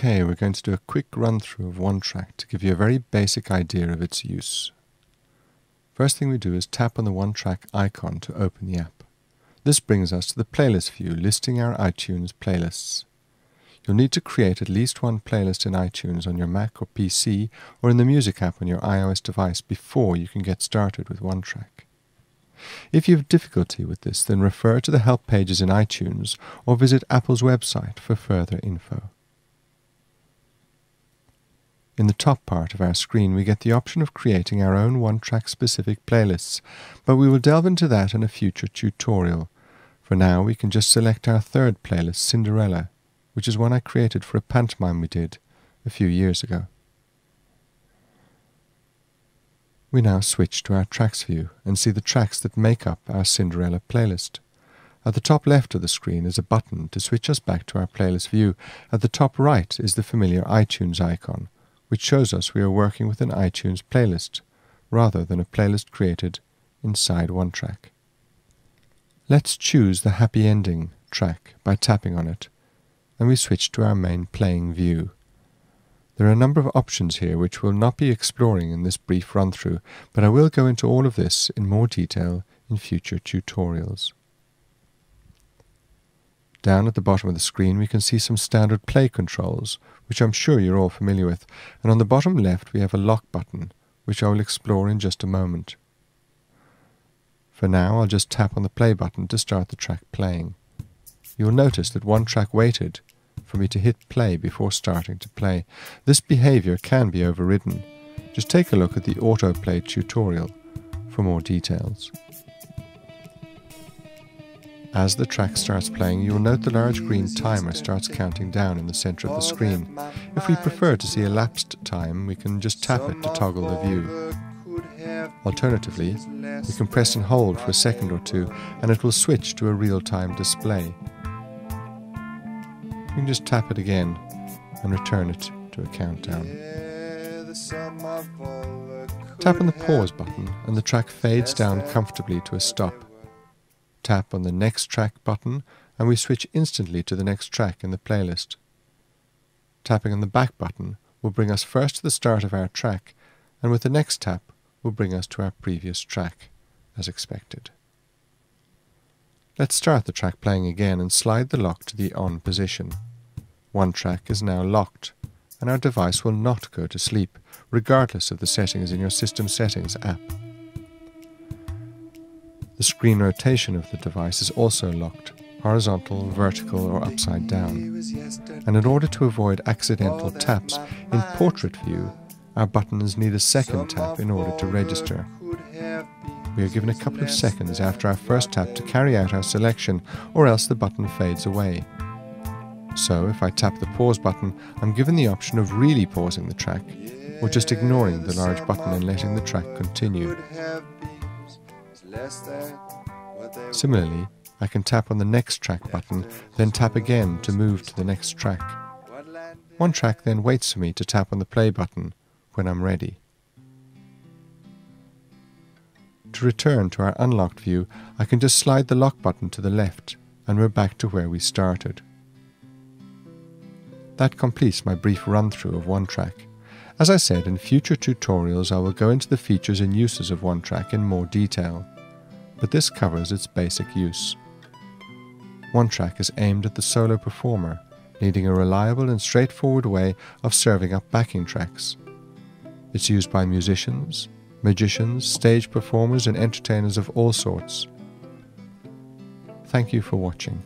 Okay, we're going to do a quick run-through of OneTrack to give you a very basic idea of its use. First thing we do is tap on the OneTrack icon to open the app. This brings us to the playlist view listing our iTunes playlists. You'll need to create at least one playlist in iTunes on your Mac or PC or in the Music app on your iOS device before you can get started with OneTrack. If you have difficulty with this, then refer to the help pages in iTunes or visit Apple's website for further info. In the top part of our screen we get the option of creating our own OneTrack specific playlists, but we will delve into that in a future tutorial. For now we can just select our third playlist, Cinderella, which is one I created for a pantomime we did a few years ago. We now switch to our tracks view and see the tracks that make up our Cinderella playlist. At the top left of the screen is a button to switch us back to our playlist view. At the top right is the familiar iTunes icon, which shows us we are working with an iTunes playlist, rather than a playlist created inside OneTrack. Let's choose the Happy Ending track by tapping on it, and we switch to our main playing view. There are a number of options here which we'll not be exploring in this brief run-through, but I will go into all of this in more detail in future tutorials. Down at the bottom of the screen we can see some standard play controls, which I'm sure you're all familiar with, and on the bottom left we have a lock button, which I will explore in just a moment. For now I'll just tap on the play button to start the track playing. You will notice that OneTrack waited for me to hit play before starting to play. This behavior can be overridden. Just take a look at the autoplay tutorial for more details. As the track starts playing, you will note the large green timer starts counting down in the center of the screen. If we prefer to see elapsed time, we can just tap it to toggle the view. Alternatively, we can press and hold for a second or two and it will switch to a real-time display. You can just tap it again and return it to a countdown. Tap on the pause button and the track fades down comfortably to a stop. Tap on the Next Track button and we switch instantly to the next track in the playlist. Tapping on the back button will bring us first to the start of our track, and with the next tap will bring us to our previous track, as expected. Let's start the track playing again and slide the lock to the on position. OneTrack is now locked, and our device will not go to sleep, regardless of the settings in your System Settings app. The screen rotation of the device is also locked, horizontal, vertical or upside down. And in order to avoid accidental taps, in portrait view, our buttons need a second tap in order to register. We are given a couple of seconds after our first tap to carry out our selection, or else the button fades away. So if I tap the pause button, I'm given the option of really pausing the track, or just ignoring the large button and letting the track continue. Similarly, I can tap on the Next Track button, then tap again to move to the next track. OneTrack then waits for me to tap on the play button when I'm ready. To return to our unlocked view, I can just slide the lock button to the left and we're back to where we started. That completes my brief run-through of OneTrack. As I said, in future tutorials I will go into the features and uses of OneTrack in more detail, but this covers its basic use. OneTrack is aimed at the solo performer, needing a reliable and straightforward way of serving up backing tracks. It's used by musicians, magicians, stage performers and entertainers of all sorts. Thank you for watching.